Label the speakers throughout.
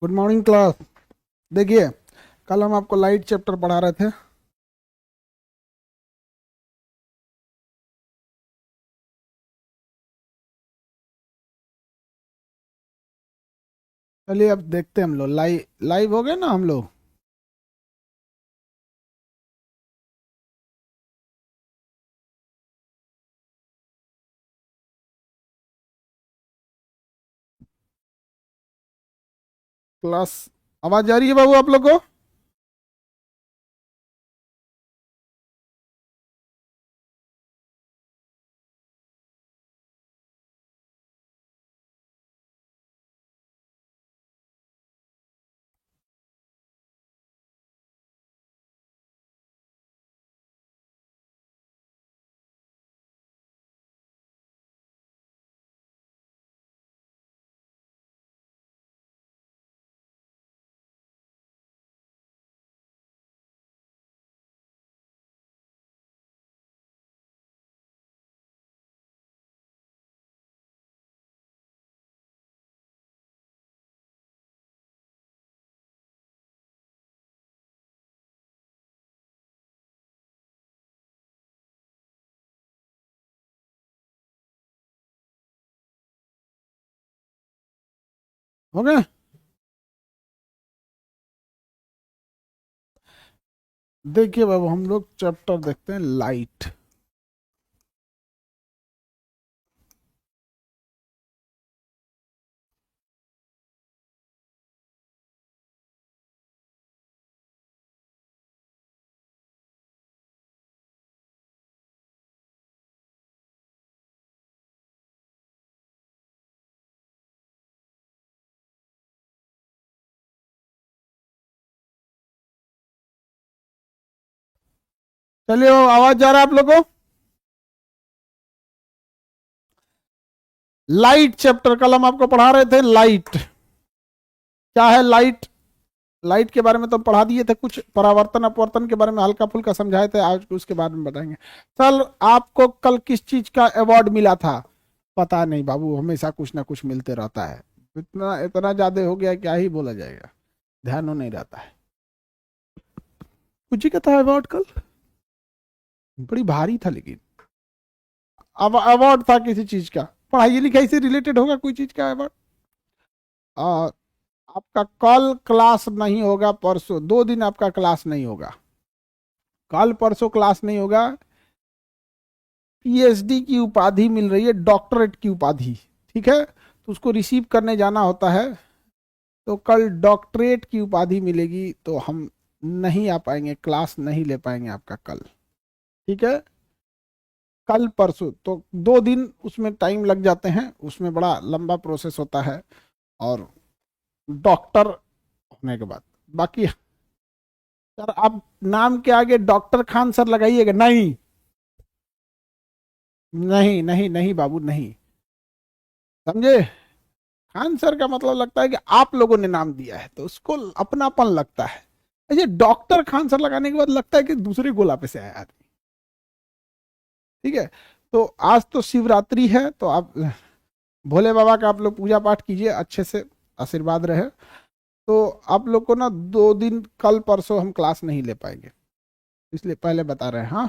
Speaker 1: Good morning class. देखिए, कल हम आपको लाइट चैप्टर पढ़ा रहे थे। चलिए अब देखते हैं हम लोग लाइव हो गए ना हम लोग। क्लास आवाज आ रही है बाबू आप लोग को? हो गए। देखिए बाबू, हम लोग चैप्टर देखते हैं लाइट। चलिए, वो आवाज जा रहा है आप लोग को? लाइट चैप्टर कल हम आपको पढ़ा रहे थे। लाइट क्या है? लाइट लाइट के बारे में तो पढ़ा दिए थे, कुछ परावर्तन अपवर्तन के बारे में हल्का फुल्का समझाए थे। आज उसके बारे में बताएंगे। चल, आपको कल किस चीज का अवार्ड मिला था? पता नहीं बाबू, हमेशा कुछ ना कुछ मिलते रहता है। इतना इतना ज्यादा हो गया, क्या ही बोला जाएगा, ध्यान नहीं रहता है। कुछ ही का था अवार्ड कल, बड़ी भारी था लेकिन। अब अवार्ड था किसी चीज का, पढ़ाई लिखाई से रिलेटेड होगा कोई चीज का अवार्ड। और आपका कल क्लास नहीं होगा, परसों 2 दिन आपका क्लास नहीं होगा। कल परसों क्लास नहीं होगा। पीएचडी की उपाधि मिल रही है, डॉक्टरेट की उपाधि, ठीक है, तो उसको रिसीव करने जाना होता है। तो कल डॉक्टरेट की उपाधि मिलेगी, तो हम नहीं आ पाएंगे, क्लास नहीं ले पाएंगे आपका कल। ठीक है, कल परसों तो 2 दिन उसमें टाइम लग जाते हैं, उसमें बड़ा लंबा प्रोसेस होता है। और डॉक्टर होने के बाद बाकी। सर आप नाम के आगे डॉक्टर खान सर लगाइएगा? नहीं नहीं नहीं नहीं बाबू, नहीं, समझे? खान सर का मतलब लगता है कि आप लोगों ने नाम दिया है तो उसको अपनापन लगता है। ऐसे डॉक्टर खान सर लगाने के बाद लगता है कि दूसरे गोला पे से आया आदमी। ठीक है, तो आज तो शिवरात्रि है, तो आप भोले बाबा का आप लोग पूजा पाठ कीजिए अच्छे से, आशीर्वाद रहे। तो आप लोग को ना 2 दिन कल परसों हम क्लास नहीं ले पाएंगे, इसलिए पहले बता रहे हैं। हाँ,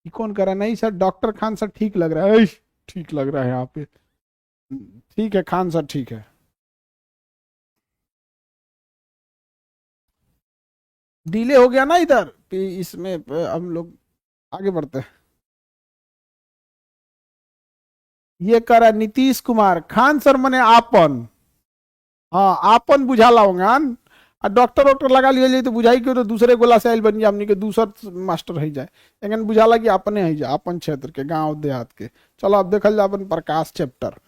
Speaker 1: ये कौन कर रहा है? नहीं सर, डॉक्टर खान सर ठीक लग रहा है। ठीक लग रहा है यहाँ पे। ठीक है खान सर, ठीक है। डिले हो गया ना इधर, इसमें हम लोग आगे बढ़ते हैं। ये कर रहा है नीतीश कुमार। खान सर मने आपन। हाँ, आपन बुझाला होगा। आ डॉक्टर वॉक्टर लगा लिया तो बुझाई क्यों? तो दूसरे गोला से आयल बन जाए, हमनी के दूसर मास्टर है जाए। लेकिन बुझाला कि अपने है जाए, अपन क्षेत्र के गांव देहात के। चलो अब देखल जाए अपन प्रकाश चैप्टर।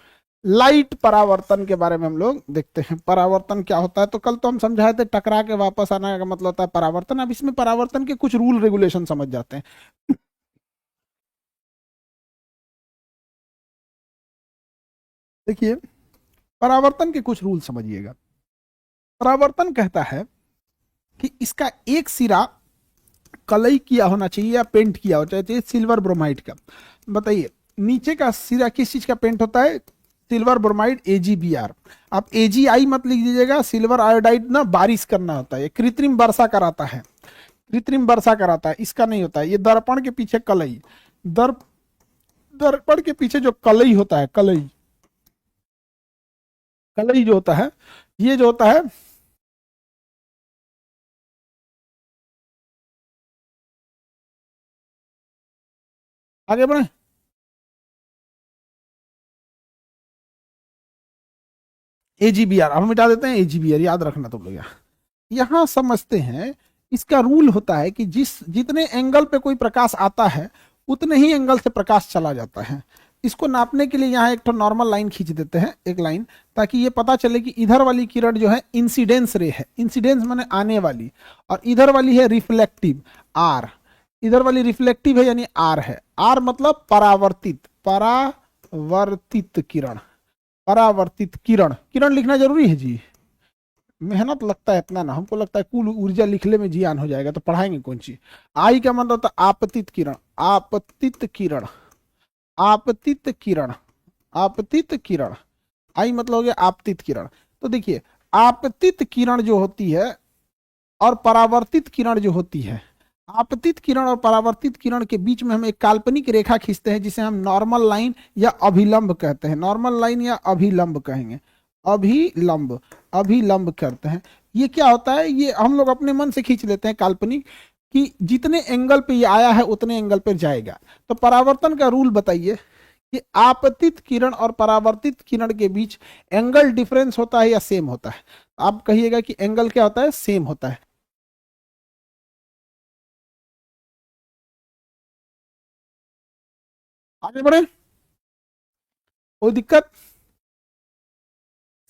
Speaker 1: लाइट परावर्तन के बारे में हम लोग देखते हैं। परावर्तन क्या होता है? तो कल तो हम समझाए थे टकरा के वापस आने का मतलब होता है परावर्तन। अब इसमें परावर्तन के कुछ रूल रेगुलेशन समझ जाते हैं। देखिए, परावर्तन के कुछ रूल समझिएगा। परावर्तन कहता है कि इसका एक सिरा कलई किया होना चाहिए या पेंट किया होना चाहिए, सिल्वर ब्रोमाइड का। बताइए, नीचे का सिरा किस चीज का पेंट होता है? Silver bromide AgBr। आप AgI मत लिख दीजिएगा, सिल्वर आयोडाइड ना बारिश करना होता है, कृत्रिम वर्षा कराता है, कृत्रिम वर्षा कराता है, इसका नहीं होता है। ये दर्पण के पीछे कलई, दर्पण के पीछे जो कलई होता है, कलई, कलई जो होता है, ये जो होता है आगे बढ़े, AgBr हम मिटा देते हैं, AgBr याद रखना तुम लोग। यहाँ समझते हैं, इसका रूल होता है कि जितने एंगल पे कोई प्रकाश आता है उतने ही एंगल से प्रकाश चला जाता है। इसको नापने के लिए यहाँ एक तो नॉर्मल लाइन खींच देते हैं, एक लाइन, ताकि ये पता चले कि इधर वाली किरण जो है इंसिडेंस रे है, इंसिडेंस माने आने वाली, और इधर वाली है रिफ्लेक्टिव आर, इधर वाली रिफ्लेक्टिव है यानी आर है। आर मतलब परावर्तित, परावर्तित किरण, परावर्तित किरण, किरण लिखना जरूरी है जी, मेहनत लगता है इतना ना, हमको लगता है कुल ऊर्जा लिखने में जियान हो जाएगा तो पढ़ाएंगे कौन सी। आई का मतलब होता है आपतित किरण, आपतित किरण, आपतित किरण, आपतित किरण, आई मतलब हो गया आपतित किरण। तो देखिए आपतित किरण जो होती है और परावर्तित किरण जो होती है, आपतित किरण और परावर्तित किरण के बीच में हम एक काल्पनिक रेखा खींचते हैं जिसे हम नॉर्मल लाइन या अभिलंब कहते हैं, नॉर्मल लाइन या अभिलंब कहेंगे, अभिलंब, अभिलंब करते हैं। ये क्या होता है, ये हम लोग अपने मन से खींच लेते हैं काल्पनिक कि जितने एंगल पे ये आया है उतने एंगल पे जाएगा। तो परावर्तन का रूल बताइए कि आपतित किरण और परावर्तित किरण के बीच एंगल डिफरेंस होता है या सेम होता है? आप कहिएगा कि एंगल क्या होता है, सेम होता है। आगे बढ़े, कोई दिक्कत?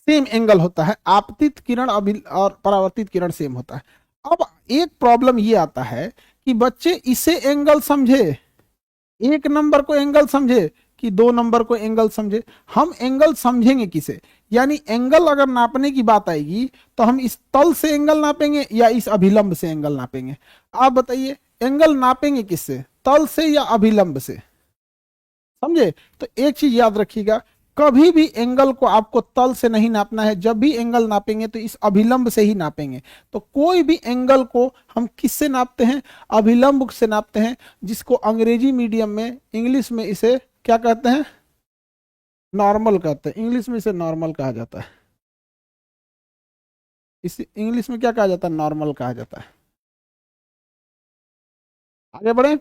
Speaker 1: सेम एंगल होता है, आपतित किरण और परावर्तित किरण सेम होता है। अब एक प्रॉब्लम ये आता है कि बच्चे इसे एंगल समझे, एक नंबर को एंगल समझे कि दो नंबर को एंगल समझे। हम एंगल समझेंगे किसे, यानी एंगल अगर नापने की बात आएगी तो हम इस तल से एंगल नापेंगे या इस अभिलंब से एंगल नापेंगे? आप बताइए, एंगल नापेंगे किससे, तल से या अभिलंब से? समझे? तो एक चीज याद रखिएगा, कभी भी एंगल को आपको तल से नहीं नापना है, जब भी एंगल नापेंगे तो इस अभिलंब से ही नापेंगे। तो कोई भी एंगल को हम किससे नापते हैं, अभिलंब से नापते हैं, जिसको अंग्रेजी मीडियम में, इंग्लिश में इसे क्या कहते हैं, नॉर्मल कहते हैं, इंग्लिश में इसे नॉर्मल कहा जाता है। इसे इंग्लिश में क्या कहा जाता है, नॉर्मल कहा जाता है। आगे बढ़े,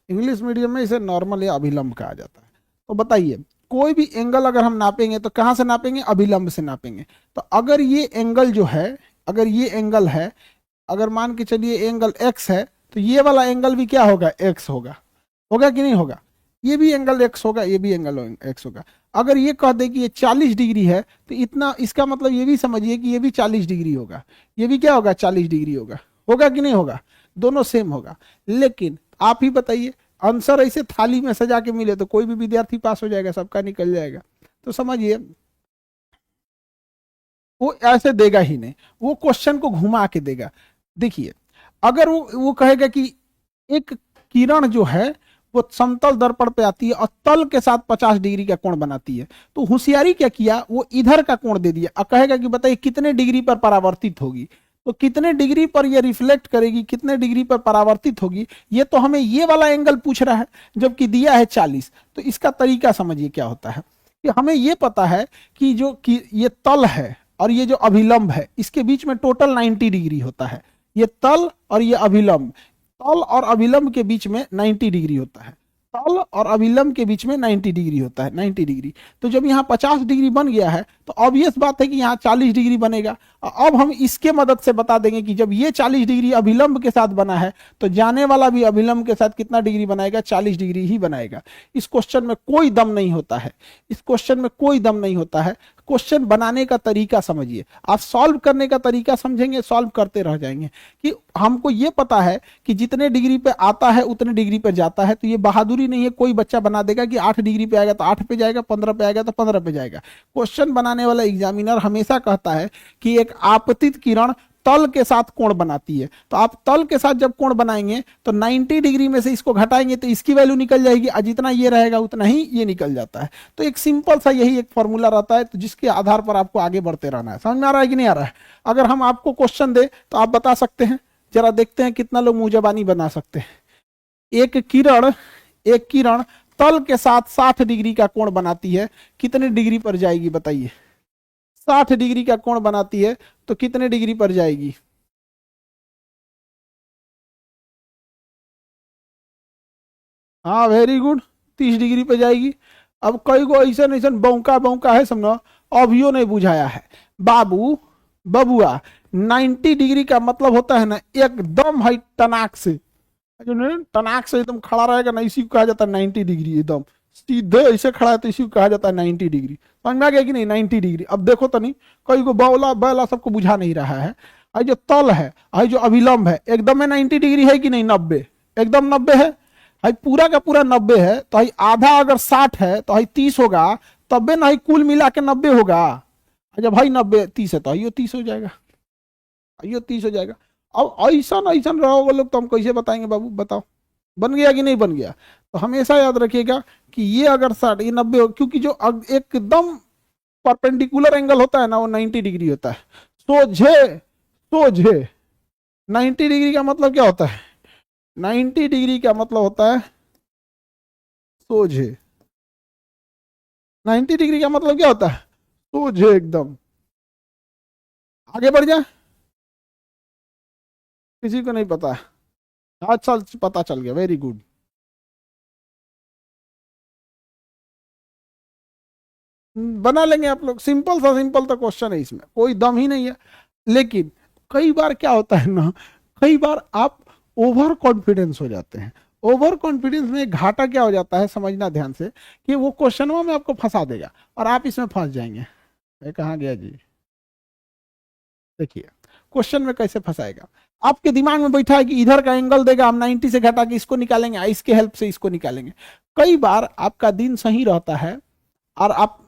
Speaker 1: इंग्लिश मीडियम में इसे नॉर्मल या अभिलंब कहा जाता है। तो बताइए, कोई भी एंगल अगर हम नापेंगे तो कहां से नापेंगे, अभिलंब से नापेंगे। तो अगर ये एंगल जो है, अगर ये एंगल है, अगर मान के चलिए एंगल x है, तो ये वाला एंगल भी क्या होगा, x होगा, होगा कि नहीं होगा? ये भी एंगल x होगा, ये भी एंगल x होगा। अगर ये कह दे कि ये 40 डिग्री है तो इतना, इसका मतलब ये भी समझिए कि ये भी 40 डिग्री होगा, ये भी क्या होगा, 40 डिग्री होगा, होगा कि नहीं होगा? दोनों सेम होगा। लेकिन आप ही बताइए, आंसर ऐसे थाली में सजा के मिले तो कोई भी विद्यार्थी पास हो जाएगा, सबका निकल जाएगा। तो समझिए वो ऐसे देगा ही नहीं, वो क्वेश्चन को घुमा के देगा। देखिए, अगर वो कहेगा कि एक किरण जो है वो समतल दर्पण पे आती है और तल के साथ 50 डिग्री का कोण बनाती है, तो होशियारी क्या किया, वो इधर का कोण दे दिया और कहेगा कि बताइए कितने डिग्री पर परावर्तित होगी। तो कितने डिग्री पर ये रिफ्लेक्ट करेगी, कितने डिग्री पर परावर्तित होगी, ये तो हमें ये वाला एंगल पूछ रहा है, जबकि दिया है 40। तो इसका तरीका समझिए क्या होता है कि हमें ये पता है कि जो कि ये तल है और ये जो अभिलंब है, इसके बीच में टोटल 90 डिग्री होता है। ये तल और ये अभिलंब, तल और अभिलंब के बीच में 90 डिग्री होता है, तल और अभिलंब के बीच में 90 डिग्री होता है, 90 डिग्री। तो जब यहाँ 50 डिग्री बन गया है तो ऑब्वियस बात है कि यहाँ 40 डिग्री बनेगा। अब हम इसके मदद से बता देंगे कि जब ये 40 डिग्री अभिलंब के साथ बना है तो जाने वाला भी अभिलंब के साथ कितना डिग्री बनाएगा, 40 डिग्री ही बनाएगा। इस क्वेश्चन में कोई दम नहीं होता है, इस क्वेश्चन में कोई दम नहीं होता है। क्वेश्चन बनाने का तरीका समझिए, आप सॉल्व करने का तरीका समझेंगे, सॉल्व करते रह जाएंगे। कि हमको ये पता है कि जितने डिग्री पे आता है उतने डिग्री पे जाता है, तो ये बहादुरी नहीं है, कोई बच्चा बना देगा कि 8 डिग्री पे आएगा तो 8 पे जाएगा, 15 पे आएगा तो 15 पे जाएगा। क्वेश्चन बनाने वाला एग्जामिनर हमेशा कहता है कि एक आपतित किरण तल के साथ कोण बनाती है। तो आप तल के साथ जब कोण बनाएंगे तो 90 डिग्री में से इसको घटाएंगे तो इसकी वैल्यू निकल जाएगी, और जितना ये रहेगा उतना ही ये निकल जाता है। तो एक सिंपल सा यही एक फॉर्मूला रहता है, तो जिसके आधार पर आपको आगे बढ़ते रहना है। समझ में आ रहा है कि नहीं आ रहा है? अगर हम आपको क्वेश्चन दे तो आप बता सकते हैं, जरा देखते हैं कितना लोग मुंह जबानी बना सकते हैं। एक किरण तल के साथ 60 डिग्री का कोण बनाती है, कितने डिग्री पर जाएगी बताइए? 60 डिग्री का कोण बनाती है तो कितने डिग्री पर जाएगी? हाँ वेरी गुड, 30 डिग्री पर जाएगी। अब कई गो ऐसा ऐसा बौका बौका है, समझो अभियो नहीं बुझाया है बाबू बबुआ। 90 डिग्री का मतलब होता है ना एकदम है टनाक से, जो टनाक से एकदम खड़ा रहेगा ना, इसी को कहा जाता है 90 डिग्री। एकदम सीधे ऐसे खड़ा है तो इसी को कहा जाता है 90 डिग्री। समझ में आ गया कि नहीं? 90 डिग्री। अब देखो तो नहीं, कई को बौला बैला सबको बुझा नहीं रहा है। आई जो तल है, आई जो अभिलंब है, एकदम में 90 डिग्री है कि नहीं? 90, एकदम 90 है। आई पूरा का पूरा 90 है, तो आई आधा अगर 60 है तो आई 30 होगा, तबे ना कुल मिला के 90 होगा। जब भाई 90 30 है तो आइयो 30 हो जाएगा, आइयो 30 हो जाएगा। अब ऐसा ऐसा रहोगे लोग तो हम कैसे बताएंगे बाबू? बताओ बन गया कि नहीं बन गया? तो हमेशा याद रखिएगा कि ये अगर 60 ये 90 हो, क्योंकि जो एकदम परपेंडिकुलर एंगल होता है ना वो 90 डिग्री होता है। सोझे सोझे 90 डिग्री का मतलब क्या होता है? 90 डिग्री का मतलब होता है सोझे। 90 डिग्री का मतलब क्या होता है? सोझे एकदम। आगे बढ़ जाए, किसी को नहीं पता? अच्छा पता चल गया, वेरी गुड। बना लेंगे आप लोग, सिंपल सा सिंपल तो क्वेश्चन है, इसमें कोई दम ही नहीं है। लेकिन कई बार क्या होता है ना, कई बार आप ओवर कॉन्फिडेंस हो जाते हैं। ओवर कॉन्फिडेंस में घाटा क्या हो जाता है, समझना ध्यान से, कि वो क्वेश्चनों में आपको फंसा देगा और आप इसमें फंस जाएंगे। ये कहाँ गया जी? देखिए क्वेश्चन में कैसे फंसाएगा। आपके दिमाग में बैठा है कि इधर का एंगल देगा, हम 90 से घटा के इसको निकालेंगे, इसके हेल्प से इसको निकालेंगे। कई बार आपका दिन सही रहता है और आप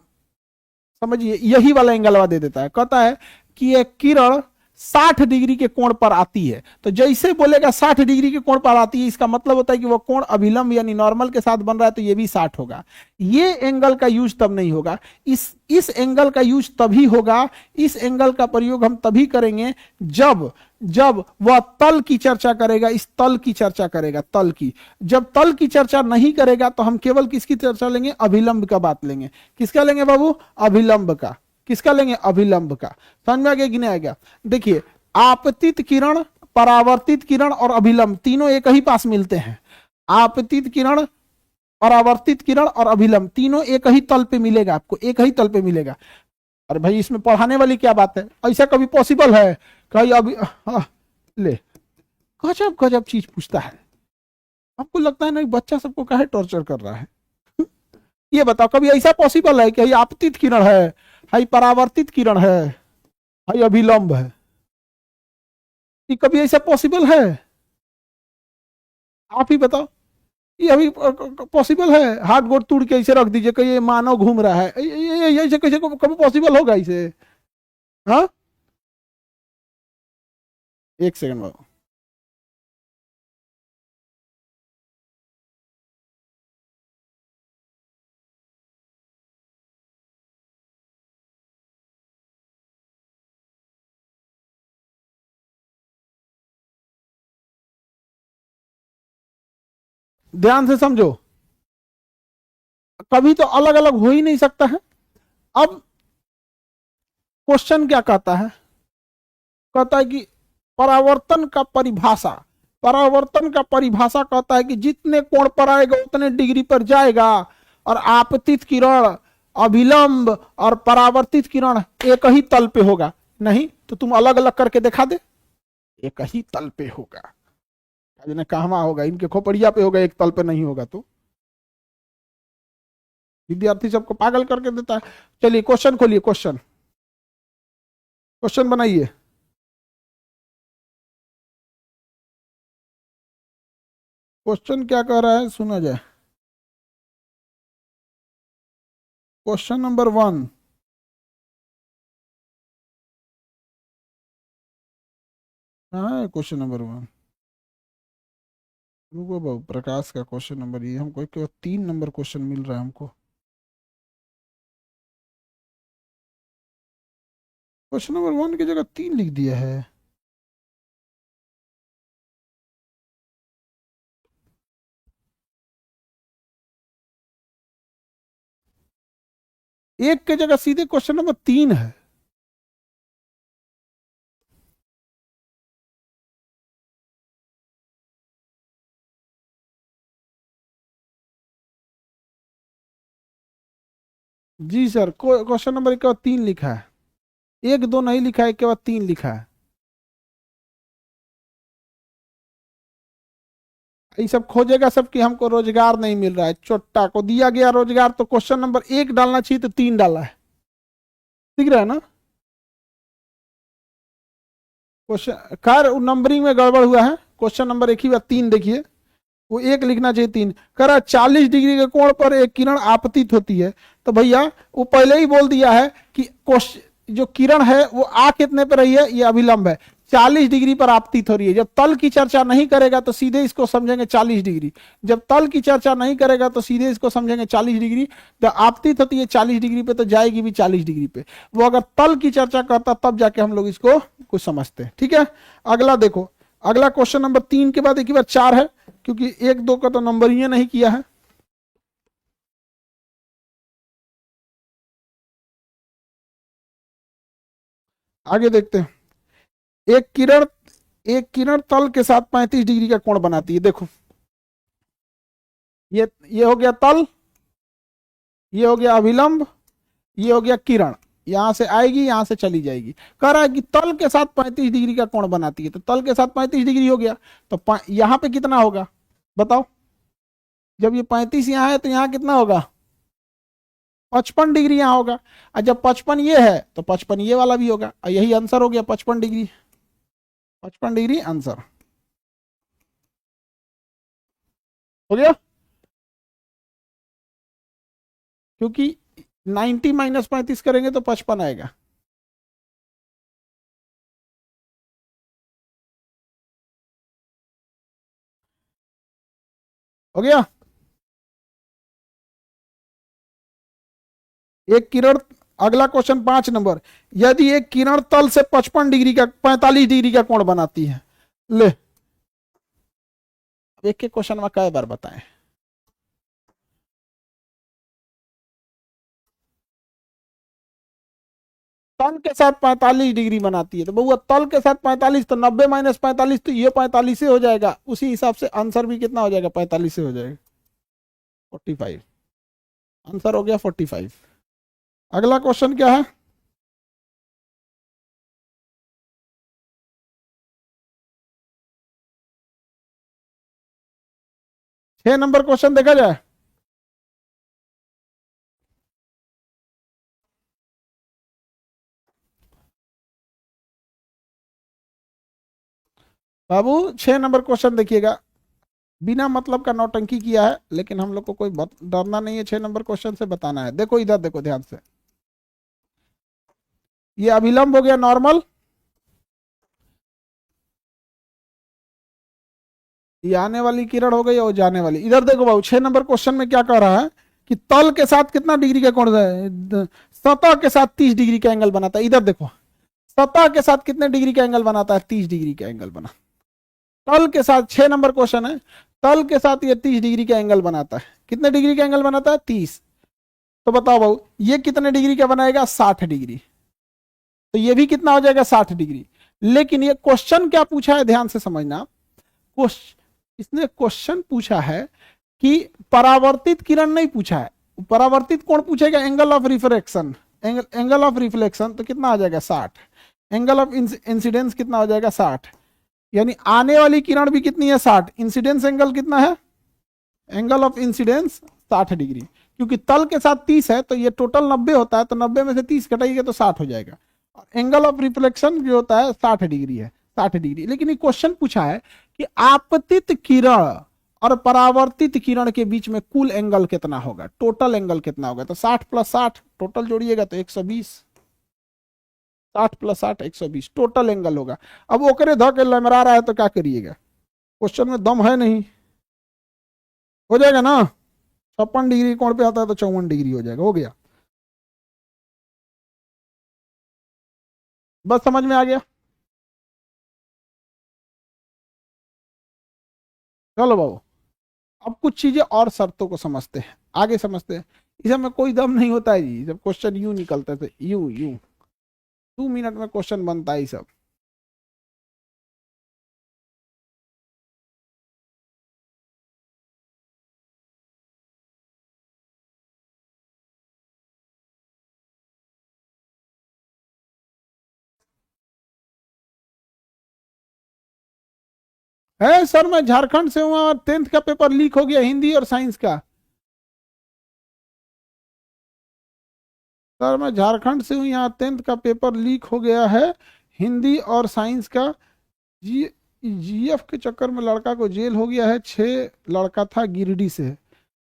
Speaker 1: समझिए यही वाला एंगलवा दे देता है, कहता है कि एक किरण 60 डिग्री के कोण पर आती है। तो जैसे बोलेगा 60 डिग्री के कोण पर आती है, इसका मतलब होता है कि वो कोण अभिलंब यानी नॉर्मल के साथ बन रहा है, तो ये भी 60 होगा। ये एंगल का यूज तब नहीं होगा, इस एंगल का यूज तभी होगा, इस एंगल का प्रयोग हम तभी करेंगे जब जब वह तल की चर्चा करेगा, इस तल की चर्चा करेगा, तल की। जब तल की चर्चा नहीं करेगा तो हम केवल किसकी चर्चा लेंगे? अभिलंब का बात लेंगे। किसका लेंगे बाबू? अभिलंब का। किसका लेंगे? अभिलंब का। समझ में आ गया कि नहीं आ गया? देखिए आपतित किरण, परावर्तित किरण और अभिलंब तीनों एक ही पास मिलते हैं। आपतित किरण, परावर्तित किरण और अभिलंब तीनों एक ही तल पे मिलेगा, आपको एक ही तल पे मिलेगा। अरे भाई इसमें पढ़ाने वाली क्या बात है? ऐसा कभी पॉसिबल है? कहीं अभी ले, गजब गजब चीज पूछता है। आपको लगता है ना बच्चा सबको काहे टॉर्चर कर रहा है? ये बताओ कभी ऐसा पॉसिबल है कि आपतित किरण है, हाई परावर्तित किरण है, हाई अभिलंब है? ये कभी ऐसा पॉसिबल है? आप ही बताओ। ये अभी पॉसिबल है? हाथ गोड़ तोड़ के ऐसे रख दीजिए कि ये मानव घूम रहा है, ऐसे कैसे कभी पॉसिबल होगा इसे? हाँ, एक सेकंड बाबू। ध्यान से समझो, कभी तो अलग अलग हो ही नहीं सकता है। अब क्वेश्चन क्या कहता है? कहता है कि परावर्तन का परिभाषा, परावर्तन का परिभाषा कहता है कि जितने कोण पर आएगा उतने डिग्री पर जाएगा, और आपतित किरण, अभिलंब और परावर्तित किरण एक ही तल पे होगा। नहीं तो तुम अलग अलग करके दिखा दे, एक ही तल पे होगा। कहवा होगा? इनके खोपड़िया पे होगा, एक तल पे नहीं होगा। तो विद्यार्थी सबको पागल करके देता है। चलिए क्वेश्चन खोलिए, क्वेश्चन क्वेश्चन बनाइए। क्वेश्चन क्या कह रहा है सुना जाए। क्वेश्चन नंबर 1, कहाँ है क्वेश्चन नंबर 1? रुको बाबू, प्रकाश का क्वेश्चन नंबर ये हमको केवल 3 नंबर क्वेश्चन मिल रहा है हमको। क्वेश्चन नंबर 1 की जगह 3 लिख दिया है। एक की जगह सीधे क्वेश्चन नंबर 3 है। जी सर, क्वेश्चन नंबर एक के बाद 3 लिखा है। 1 2 नहीं लिखा है, एक के बाद 3 लिखा है। ये सब खोजेगा सब कि हमको रोजगार नहीं मिल रहा है। चोट्टा को दिया गया रोजगार तो क्वेश्चन नंबर 1 डालना चाहिए, तो 3 डाला है। दिख रहा है ना? क्वेश्चन खैर नंबरिंग में गड़बड़ हुआ है। क्वेश्चन नंबर 1 ही बात 3 देखिए, वो 1 लिखना चाहिए 3। कह रहा 40 डिग्री के कोण पर एक किरण आपतित होती है। तो भैया वो पहले ही बोल दिया है कि जो किरण है वो आ कितने पर रही है, ये अभिलंब है। 40 डिग्री पर आपतित हो रही है। जब तल की चर्चा नहीं करेगा तो सीधे इसको समझेंगे 40 डिग्री। जब तल की चर्चा नहीं करेगा तो सीधे इसको समझेंगे 40 डिग्री। तो आपतित होती है 40 डिग्री पे तो जाएगी भी 40 डिग्री पे। वो अगर तल की चर्चा करता तब जाके हम लोग इसको कुछ समझते हैं। ठीक है, अगला देखो। अगला क्वेश्चन नंबर 3 के बाद एक ही बार 4 है, क्योंकि 1 2 का तो नंबर ही नहीं किया है। आगे देखते हैं। एक किरण एक किरण तल के साथ 35 डिग्री का कोण बनाती है। देखो, ये हो गया तल, ये हो गया अभिलंब, ये हो गया किरण। यहां से आएगी, यहां से चली जाएगी। कह रहा है कि तल के साथ 35 डिग्री का कोण बनाती है। तो तल के साथ 35 डिग्री हो गया, तो यहां पे कितना होगा बताओ? जब ये 35 यहां है तो यहां कितना होगा? 55 डिग्री यहां होगा। और जब 55 ये है तो 55 ये वाला भी होगा। और यही आंसर हो गया 55 डिग्री। 55 डिग्री आंसर हो गया, क्योंकि 90 माइनस 35 करेंगे तो 55 आएगा। हो गया। एक किरण, अगला क्वेश्चन 5 नंबर। यदि एक किरण तल से 55 डिग्री का 45 डिग्री का कोण बनाती है। ले, एक के क्वेश्चन में कई बार बताएं। तल के साथ 45 डिग्री बनाती है, तो बहुआ तल के साथ 45, तो 90 माइनस 45 तो ये 45 से हो जाएगा। उसी हिसाब से आंसर भी कितना हो जाएगा? 45 से हो जाएगा 45। आंसर हो गया 45। अगला क्वेश्चन क्या है? 6 नंबर क्वेश्चन देखा जाए। बाबू 6 नंबर क्वेश्चन देखिएगा। बिना मतलब का नौटंकी किया है, लेकिन हम लोग को कोई डरना नहीं है। 6 नंबर क्वेश्चन से बताना है। देखो इधर देखो ध्यान से। ये अभिलंब हो गया नॉर्मल, ये आने वाली किरण हो गई और जाने वाली। इधर देखो बाबू, 6 नंबर क्वेश्चन में क्या कह रहा है कि तल के साथ कितना डिग्री का कोण है? सतह के साथ 30 डिग्री का एंगल बनाता है। इधर देखो, सतह के साथ कितने डिग्री का एंगल बनाता है? 30 डिग्री का एंगल बना। तल के साथ 6 नंबर क्वेश्चन है, तल के साथ ये 30 डिग्री का एंगल बनाता है। कितने डिग्री का एंगल बनाता है? 30। तो बताओ बाबू, ये कितने डिग्री का बनाएगा? 60 डिग्री। तो ये भी कितना हो जाएगा? 60 डिग्री। लेकिन ये क्वेश्चन क्या पूछा है, ध्यान से समझना। इसने क्वेश्चन पूछा है कि परावर्तित किरण नहीं पूछा है। परावर्तित कौन पूछेगा? Angle of reflection. Angle of reflection तो कितना आ जाएगा? 60। एंगल ऑफ इंसिडेंस कितना हो जाएगा? 60। यानी आने वाली किरण भी कितनी है? 60। इंसिडेंस एंगल कितना है? Angle of incidence 60 degree. क्योंकि तल के साथ 30 है तो ये टोटल 90 होता है, तो 90 में से 30 घटाइएगा तो 60 हो जाएगा। और एंगल ऑफ रिफ्लेक्शन जो होता है 60 डिग्री है, 60 डिग्री। लेकिन ये क्वेश्चन पूछा है कि आपतित किरण और परावर्तित किरण के बीच में कुल एंगल कितना होगा, टोटल एंगल कितना होगा? तो 60 + 60 टोटल जोड़िएगा तो 120। 60 + 60 120 टोटल एंगल होगा। अब ओकरे धो के लमरा रहा है तो क्या करिएगा, क्वेश्चन में दम है नहीं, हो जाएगा ना। 56 डिग्री कोण पे आता है तो 54 डिग्री हो जाएगा, हो गया। बस समझ में आ गया। चलो बाबू, अब कुछ चीजें और शर्तों को समझते हैं, आगे समझते हैं। इसमें कोई दम नहीं होता है जी, जब क्वेश्चन यूं निकलते थे, यूं यूं 2 मिनट में क्वेश्चन बनता है सब। है सर, मैं झारखंड से हूँ और 10th का पेपर लीक हो गया, हिंदी और साइंस का। सर मैं झारखंड से हूँ, यहाँ 10th का पेपर लीक हो गया है, हिंदी और साइंस का। जी जीएफ के चक्कर में लड़का को जेल हो गया है, 6 लड़का था गिरिडीह से,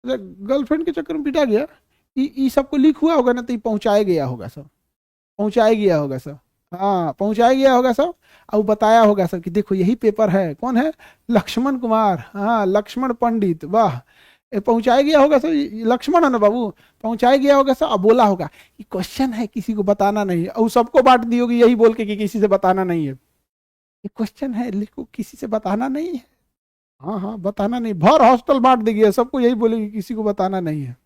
Speaker 1: गर्लफ्रेंड के चक्कर में पिटा गया। ये सबको लीक हुआ होगा ना, तो ये पहुंचाया गया होगा सब, पहुंचाया गया होगा सब। हाँ पहुंचाया गया होगा सब, और बताया होगा सब कि देखो यही पेपर है। कौन है? लक्ष्मण कुमार, हाँ लक्ष्मण पंडित, वाह। ये पहुंचाया गया होगा सब, ये लक्ष्मण है ना बाबू, पहुंचाया गया होगा सब। अब बोला होगा कि क्वेश्चन है किसी को बताना नहीं है, और सबको बांट दी होगी यही बोल के कि किसी से बताना नहीं है, ये क्वेश्चन है लिखो, किसी से बताना नहीं है। हाँ हाँ बताना नहीं, भर हॉस्टल बांट देगी, सबको यही बोलेगी किसी को बताना नहीं है।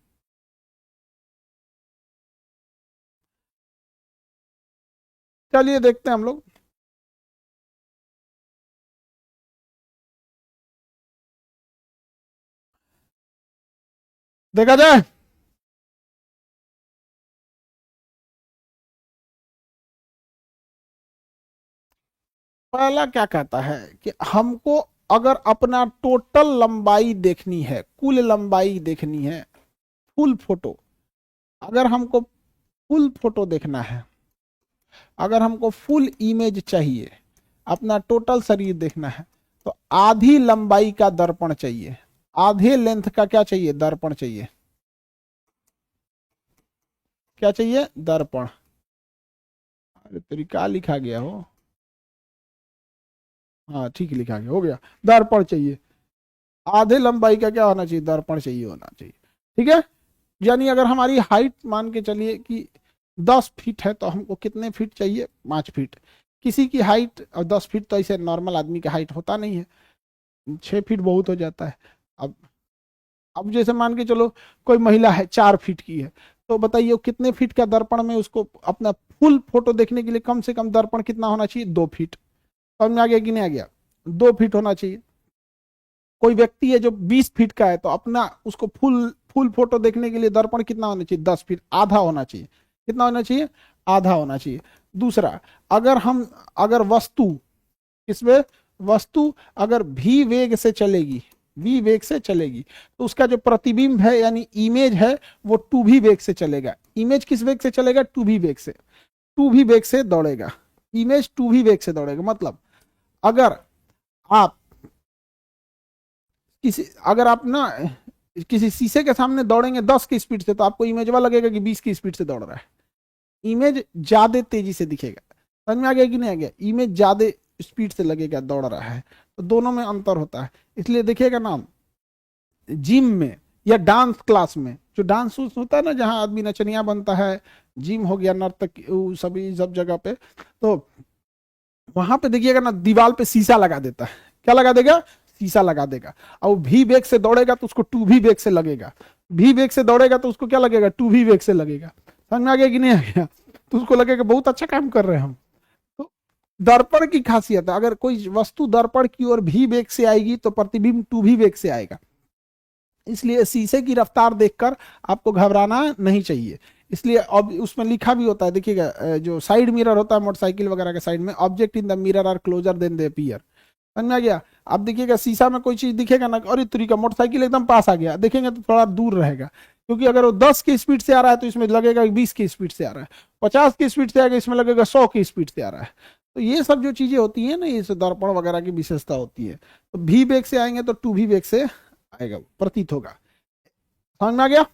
Speaker 1: चलिए देखते हैं हम लोग। देखा जाए। पहला क्या कहता है कि हमको अगर अपना टोटल लंबाई देखनी है, कुल लंबाई देखनी है, फुल फोटो, अगर हमको फुल फोटो देखना है, अगर हमको फुल इमेज चाहिए, अपना टोटल शरीर देखना है, तो आधी लंबाई का दर्पण चाहिए, आधे लेंथ का क्या चाहिए? दर्पण चाहिए। क्या चाहिए? दर्पण। अरे तेरी क्या लिखा गया हो, हाँ ठीक लिखा गया, हो गया। दर्पण चाहिए, आधे लंबाई का क्या होना चाहिए? दर्पण चाहिए, होना चाहिए। ठीक है, यानी अगर हमारी हाइट मान के चलिए कि 10 फीट है, तो हमको कितने फीट चाहिए? 5 फीट। किसी की हाइट, और 10 फीट तो ऐसे नॉर्मल आदमी का हाइट होता नहीं है, 6 फीट बहुत हो जाता है। अब अब जैसे मान के चलो कोई महिला है 4 फीट की है, तो बताइए वो कितने फीट का दर्पण में उसको अपना फुल फोटो देखने के लिए कम से कम दर्पण कितना होना चाहिए? 2 फीट। समझ में आ गया कि नहीं आ गया? 2 फीट होना चाहिए। कोई व्यक्ति है जो 20 फीट का है, तो अपना उसको फुल फुल फोटो देखने के लिए दर्पण कितना होना चाहिए? 10 फीट, आधा होना चाहिए। कितना होना चाहिए? आधा होना चाहिए। दूसरा, अगर हम, अगर वस्तु, इसमें वस्तु अगर भी वेग से चलेगी, वी वेग से चलेगी, तो उसका जो प्रतिबिंब है यानी इमेज है, वो टू भी वेग से चलेगा। इमेज किस वेग से चलेगा? टू भी वेग से, टू भी वेग से दौड़ेगा। इमेज टू भी वेग से दौड़ेगा, मतलब अगर आप किसी, अगर आप ना किसी शीशे के सामने दौड़ेंगे 10 की स्पीड से, तो आपको इमेजवा लगेगा कि 20 की स्पीड से दौड़ रहा है। इमेज ज्यादा तेजी से दिखेगा। समझ में आ गया कि नहीं आ गया? इमेज ज्यादा स्पीड से लगेगा दौड़ रहा है, तो दोनों में अंतर होता है। इसलिए देखिएगा ना, जिम में या डांस क्लास में, जो डांस होता है ना, जहाँ आदमी नचनिया बनता है, जिम हो गया, नर्तक, सभी सब जगह पे, तो वहां पे देखिएगा ना, दीवार पे शीशा लगा देता है। क्या लगा देगा? शीशा लगा देगा। और भी वेग से दौड़ेगा तो उसको टू भी वेग से लगेगा, भी वेग से दौड़ेगा तो उसको क्या लगेगा? टू भी वेग से लगेगा। समझ में आ गया कि नहीं आ गया? तो उसको लगेगा बहुत अच्छा काम कर रहे हैं हम। तो दर्पण की खासियत है, अगर कोई वस्तु दर्पण की ओर भी वेग से आएगी तो प्रतिबिंब टू भी वेग से आएगा। इसलिए शीशे की रफ्तार देखकर आपको घबराना नहीं चाहिए। इसलिए अब उसमें लिखा भी होता है, देखिएगा, जो साइड मिरर होता है मोटरसाइकिल वगैरह के साइड में, object in the mirror are closer than they appear. समझ में आ गया? आप देखिएगा शीशा में कोई चीज दिखेगा ना, अरे तरीका मोटरसाइकिल एकदम पास आ गया, देखेंगे तो थोड़ा दूर रहेगा, क्योंकि अगर वो 10 की स्पीड से आ रहा है तो इसमें लगेगा 20 की स्पीड से आ रहा है, 50 की स्पीड से आएगा, इसमें लगेगा 100 की स्पीड से आ रहा है। तो ये सब जो चीजें होती है ना, ये दर्पण वगैरह की विशेषता होती है। तो भी वेग से आएंगे तो टू भी वेग से आएगा, प्रतीत होगा। समझ में आ गया?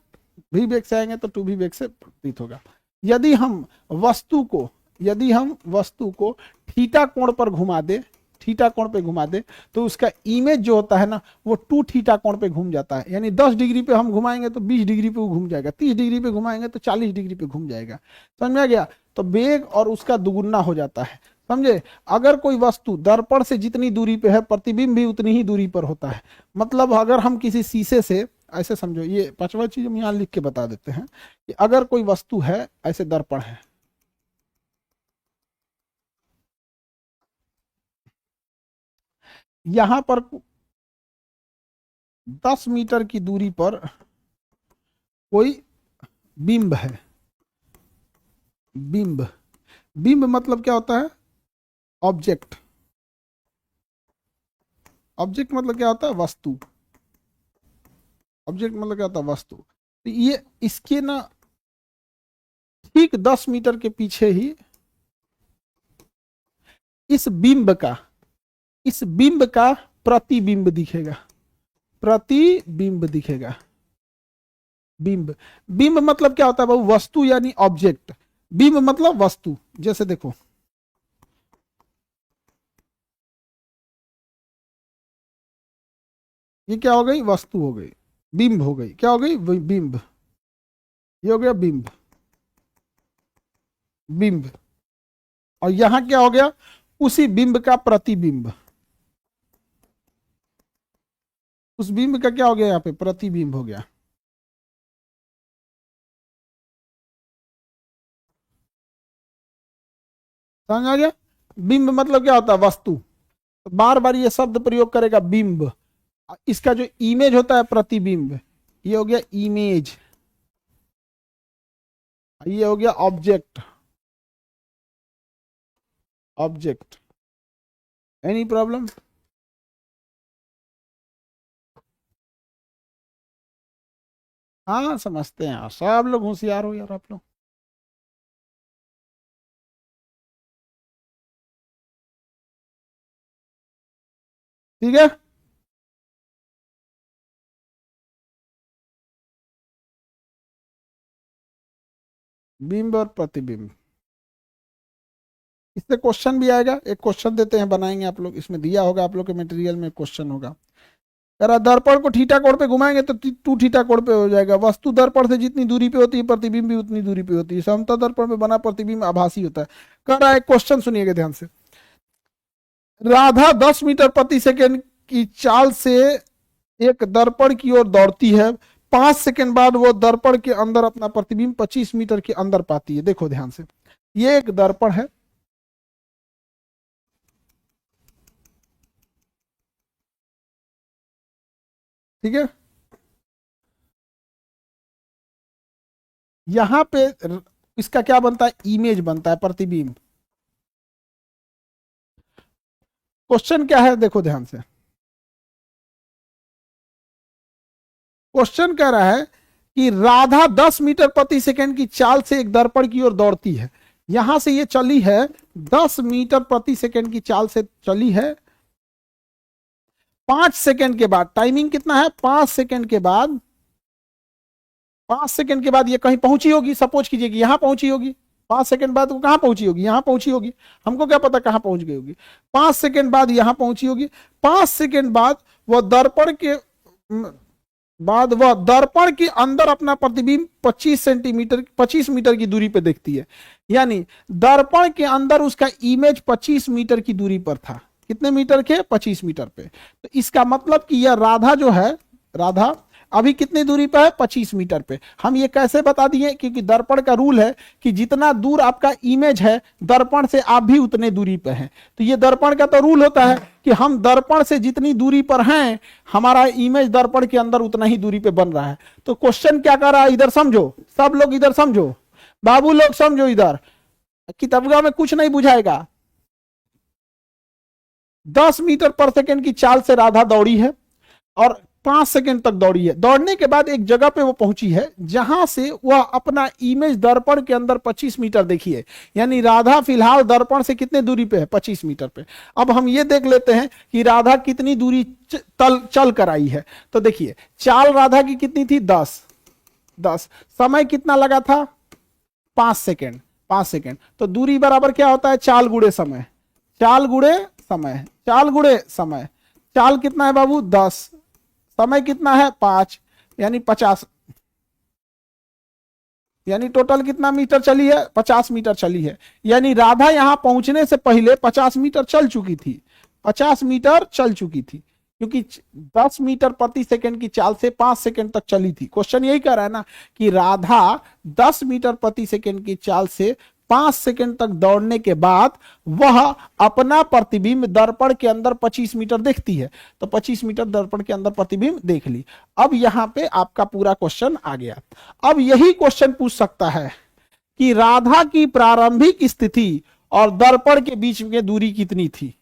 Speaker 1: भी वेग से आएंगे तो टू भी वेग से प्रतीत होगा। यदि हम वस्तु को यदि हम वस्तु को थीटा कोण पर घुमा दे, थीटा कोण पे घुमा दे, तो उसका इमेज जो होता है ना वो 2 थीटा कोण पे घूम जाता है। यानी 10 डिग्री पे हम घुमाएंगे तो 20 डिग्री पे वो घूम जाएगा, 30 डिग्री पे घुमाएंगे तो 40 डिग्री पे घूम जाएगा। समझ में आ गया? तो वेग और उसका दुगुना हो जाता है, समझे? अगर कोई वस्तु दर्पण से जितनी दूरी पे है, प्रतिबिंब भी उतनी ही दूरी पर होता है। मतलब अगर हम किसी शीशे से, ऐसे समझो, ये पांचवा चीज हम यहाँ लिख के बता देते हैं कि अगर कोई वस्तु है, ऐसे दर्पण है, यहां पर 10 मीटर की दूरी पर कोई बिंब है। बिंब, बिंब मतलब क्या होता है? ऑब्जेक्ट। ऑब्जेक्ट मतलब क्या होता है? वस्तु। ऑब्जेक्ट मतलब क्या होता है? वस्तु। तो ये इसके ना ठीक 10 मीटर के पीछे ही इस बिंब का प्रतिबिंब दिखेगा। प्रतिबिंब दिखेगा। बिंब, बिंब मतलब क्या होता है बाबू? वस्तु यानी ऑब्जेक्ट। बिंब मतलब वस्तु। जैसे देखो, ये क्या हो गई? वस्तु हो गई, बिंब हो गई। क्या हो गई? बिंब। ये हो गया बिंब, बिंब। और यहां क्या हो गया? उसी बिंब का प्रतिबिंब। उस बिंब का क्या हो गया? यहाँ पे प्रतिबिंब हो गया। समझ आ गया? बिंब मतलब क्या होता है? वस्तु। बार बार ये शब्द प्रयोग करेगा, बिंब। इसका जो इमेज होता है, प्रतिबिंब, ये हो गया इमेज। ये हो गया ऑब्जेक्ट। ऑब्जेक्ट। Any problem? हाँ समझते हैं, सब लोग होशियार हो यार आप लोग। ठीक है। बिंब और प्रतिबिंब, इससे क्वेश्चन भी आएगा। एक क्वेश्चन देते हैं, बनाएंगे आप लोग, इसमें दिया होगा आप लोग के मटेरियल में, क्वेश्चन होगा। कह रहा दर्पण को थीटा कोण पे घुमाएंगे तो 2 थीटा कोण पे हो जाएगा। वस्तु दर्पण से जितनी दूरी पे होती है, प्रतिबिंब भी उतनी दूरी पे होती है। समतल दर्पण पे बना प्रतिबिंब आभासी होता है। कह रहा है, क्वेश्चन सुनिएगा ध्यान से। राधा 10 मीटर प्रति सेकेंड की चाल से एक दर्पण की ओर दौड़ती है। 5 सेकेंड बाद वो दर्पण के अंदर अपना प्रतिबिंब 25 मीटर के अंदर पाती है। देखो ध्यान से, ये एक दर्पण है, ठीक है? यहां पे इसका क्या बनता है? इमेज बनता है, प्रतिबिंब। क्वेश्चन क्या है? देखो ध्यान से, क्वेश्चन कह रहा है कि राधा 10 मीटर प्रति सेकंड की चाल से एक दर्पण की ओर दौड़ती है। यहां से ये चली है 10 मीटर प्रति सेकंड की चाल से चली है। 5 सेकंड के बाद, टाइमिंग कितना है? 5 सेकंड के बाद, 5 सेकंड के बाद ये कहीं पहुंची होगी। सपोज कीजिए कि यहां पहुंची होगी। 5 सेकंड बाद वो कहां पहुंची होगी? यहां पहुंची होगी। हमको क्या पता कहां पहुंच गई होगी? 5 सेकंड बाद यहां पहुंची होगी। 5 सेकंड बाद वह दर्पण के दर्पण के अंदर अपना प्रतिबिंब 25 मीटर की दूरी पर देखती है। यानी दर्पण के अंदर उसका इमेज 25 मीटर की दूरी पर था। कितने मीटर के? 25 मीटर पे। तो इसका मतलब कि यह राधा जो है, राधा अभी कितनी दूरी पे है? 25 मीटर पे। हम ये कैसे बता दिए? क्योंकि दर्पण का रूल है कि जितना दूर आपका इमेज है दर्पण से, आप भी उतने दूरी पे हैं। तो ये दर्पण का तो रूल होता है कि हम दर्पण से जितनी दूरी पर हैं, हमारा इमेज दर्पण के अंदर उतना ही दूरी पे बन रहा है। तो क्वेश्चन क्या कर रहा है? इधर समझो, सब लोग इधर समझो, बाबू लोग समझो। इधर किताबगा में कुछ नहीं बुझाएगा। 10 मीटर पर सेकेंड की चाल से राधा दौड़ी है और 5 सेकंड तक दौड़ी है। दौड़ने के बाद एक जगह पे वो पहुंची है जहां से वह अपना इमेज दर्पण के अंदर 25 मीटर देखी है। यानी राधा फिलहाल दर्पण से कितने दूरी पे है? 25 मीटर पे। अब हम ये देख लेते हैं कि राधा कितनी दूरी चल कर आई है। तो देखिए, चाल राधा की कितनी थी? 10। समय कितना लगा था? 5 सेकेंड। 5 सेकेंड। तो दूरी बराबर क्या होता है, चाल गुणे समय, चाल गुणे समय, चाल गुणे समय। चाल कितना है बाबू 10, समय कितना है 5, यानी 50, यानी टोटल कितना मीटर चली है, 50 मीटर चली है। यानी राधा यहां पहुंचने से पहले 50 मीटर चल चुकी थी, 50 मीटर चल चुकी थी, क्योंकि 10 मीटर प्रति सेकंड की चाल से 5 सेकंड तक चली थी। क्वेश्चन यही कह रहा है ना कि राधा 10 मीटर प्रति सेकंड की चाल से 5 सेकंड तक दौड़ने के बाद वह अपना प्रतिबिंब दर्पण के अंदर 25 मीटर देखती है। तो 25 मीटर दर्पण के अंदर प्रतिबिंब देख ली। अब यहां पे आपका पूरा क्वेश्चन आ गया। अब यही क्वेश्चन पूछ सकता है कि राधा की प्रारंभिक स्थिति और दर्पण के बीच में दूरी कितनी थी,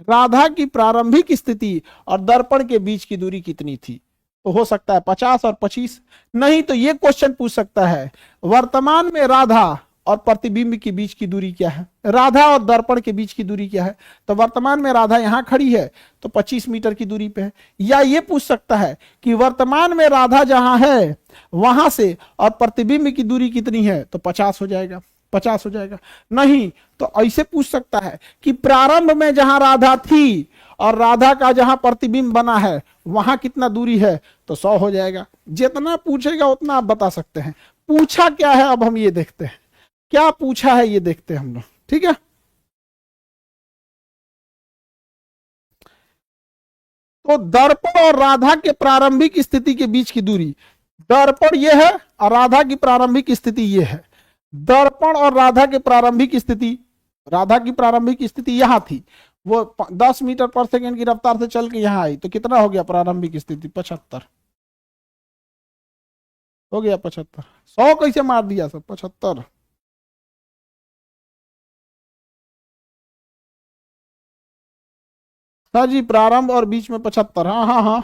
Speaker 1: राधा की प्रारंभिक स्थिति और दर्पण के बीच की दूरी कितनी थी। तो हो सकता है 50 और 25, नहीं तो ये क्वेश्चन पूछ सकता है वर्तमान में राधा और प्रतिबिंब के बीच की दूरी क्या है, राधा और दर्पण के बीच की दूरी क्या है। तो वर्तमान में राधा यहां खड़ी है तो 25 मीटर की दूरी पे है। या ये पूछ सकता है कि वर्तमान में राधा जहां है वहां से और प्रतिबिंब की दूरी कितनी है, तो 50 हो जाएगा, 50 हो जाएगा। नहीं तो ऐसे पूछ सकता है कि प्रारंभ में जहां राधा थी और राधा का जहां प्रतिबिंब बना है वहां कितना दूरी है, तो 100 हो जाएगा। जितना पूछेगा उतना आप बता सकते हैं। पूछा क्या है अब हम ये देखते हैं, क्या पूछा है ये देखते हैं हम लोग, ठीक है। तो दर्पण और राधा के प्रारंभिक स्थिति के बीच की दूरी, दर्पण ये है और राधा की प्रारंभिक स्थिति ये है। दर्पण और राधा के प्रारंभिक स्थिति, राधा की प्रारंभिक स्थिति यहां थी, वो 10 मीटर पर सेकंड की रफ्तार से चल के यहां आई, तो कितना हो गया प्रारंभिक स्थिति 75 हो गया, 75। 100 कैसे मार दिया सब, 75। हाँ जी, प्रारंभ और बीच में 75, हाँ हाँ हाँ।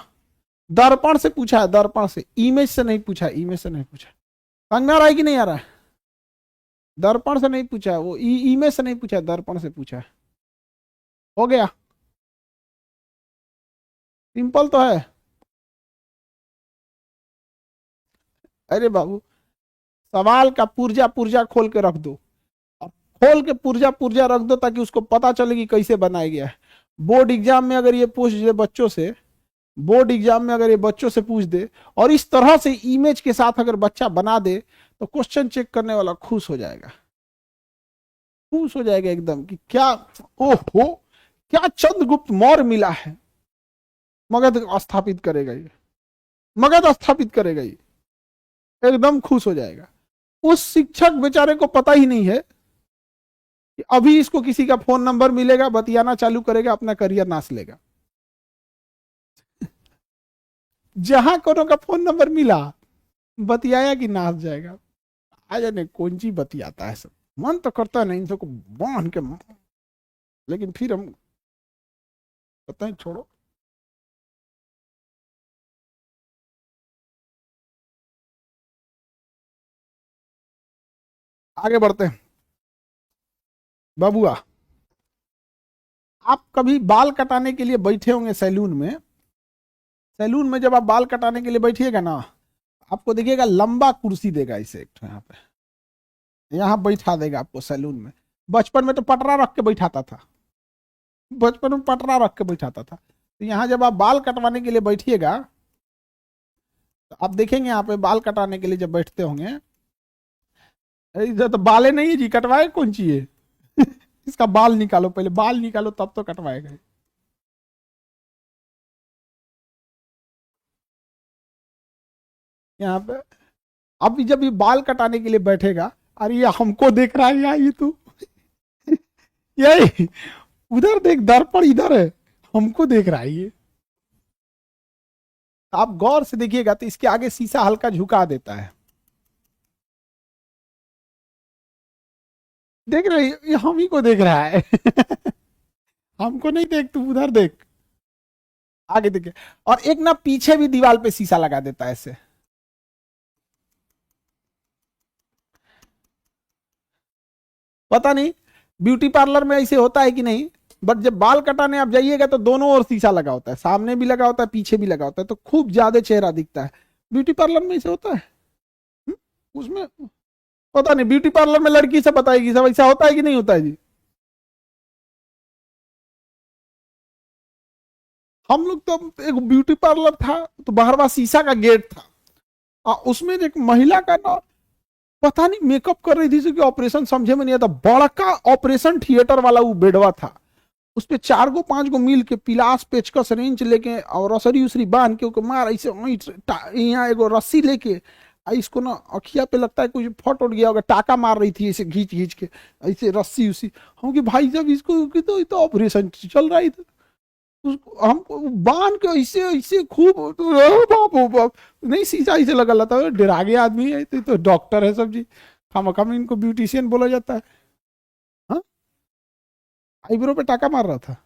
Speaker 1: दर्पण से पूछा है, दर्पण से, इमेज से नहीं पूछा, इमेज से नहीं पूछा। समझ में आ रहा है कि नहीं आ रहा है, दर्पण से नहीं पूछा है वो, इमेज से नहीं पूछा, दर्पण से पूछा है। हो गया, सिंपल तो है। अरे बाबू सवाल का पुर्जा पुर्जा खोल के रख दो, अब खोल के पुर्जा पुर्जा रख दो ताकि उसको पता चले कि कैसे बनाया गया है। बोर्ड एग्जाम में अगर ये पूछ दे बच्चों से, बोर्ड एग्जाम में अगर ये बच्चों से पूछ दे और इस तरह से इमेज के साथ अगर बच्चा बना दे तो क्वेश्चन चेक करने वाला खुश हो जाएगा, खुश हो जाएगा एकदम कि क्या, ओहो क्या चंद्रगुप्त मौर्य मिला है। मगध स्थापित करेगा ये, मगध स्थापित करेगा ये, एकदम खुश हो जाएगा। उस शिक्षक बेचारे को पता ही नहीं है कि अभी इसको किसी का फोन नंबर मिलेगा, बतियाना चालू करेगा, अपना करियर नाश लेगा। जहां कोनो का फोन नंबर मिला बतियाया कि नाश जाएगा। आ जाने कौन सी बतियाता है सब, मन तो करता नहीं इन सबको बांध के, लेकिन फिर हम कहते हैं छोड़ो। आगे बढ़ते हैं। बाबुआ आप कभी बाल कटाने के लिए बैठे होंगे सैलून में, सैलून में जब आप बाल कटाने के लिए बैठिएगा ना, आपको देखिएगा लंबा कुर्सी देगा इसे एक यहाँ पे, यहाँ बैठा देगा आपको सैलून में। बचपन में तो पटरा रख के बैठाता था, बचपन में पटरा रख के बैठाता था। तो यहाँ जब आप बाल कटवाने के लिए बैठिएगा तो आप देखेंगे यहाँ पे बाल कटाने के लिए जब बैठते होंगे, इधर तो बाले नहीं है जी, कटवाए कौन चाहिए इसका बाल निकालो, पहले बाल निकालो तब तो कटवाएगा। यहाँ पे अब जब ये बाल कटाने के लिए बैठेगा, अरे ये हमको देख रहा है यार, ये तो यही उधर देख, दर्पण इधर है, हमको देख रहा है ये। आप गौर से देखिएगा तो इसके आगे शीशा हल्का झुका देता है, देख रहे ये हम ही को देख रहा है हमको नहीं देख, तू उधर देख, आगे देखे। और एक ना पीछे भी दीवार पे शीशा लगा देता है ऐसे। पता नहीं ब्यूटी पार्लर में ऐसे होता है कि नहीं, बट जब बाल कटाने आप जाइएगा तो दोनों ओर शीशा लगा होता है, सामने भी लगा होता है पीछे भी लगा होता है, तो खूब ज्यादा चेहरा दिखता है। ब्यूटी पार्लर में ऐसे होता है उसमें पता नहीं ब्यूटी पार्लर में लड़की से बताएगी सब, ऐसा होता है कि नहीं होता है जी? हम लोग तो, एक ब्यूटी पार्लर था तो बाहरवा शीशा का गेट था, उसमें एक महिला का ना पता नहीं मेकअप कर रही थी कि ऑपरेशन समझे में नहीं आता, बड़का ऑपरेशन थिएटर वाला वो बेडवा था, उस पे 4 गो 5 गो मिल के पिलास पेचकस रेंच लेके और रसरी उसरी बांध के ओके मार ऐसे यहाँ एगो रस्सी लेके इसको ना अखिया पे लगता है कुछ फट उठ गया होगा, टाका मार रही थी ऐसे घींच घींच के ऐसे रस्सी उसी। हम कि भाई जब इसको तो ऑपरेशन चल रहा था, हम बांध के ऐसे ऐसे खूब बाप ओ बाप, नहीं शीशा ऐसे लगा था, डरा गया आदमी है तो डॉक्टर है सब जी, हम इनको ब्यूटिशियन बोला जाता है। हाँ, आईब्रो पे टाका मार रहा था।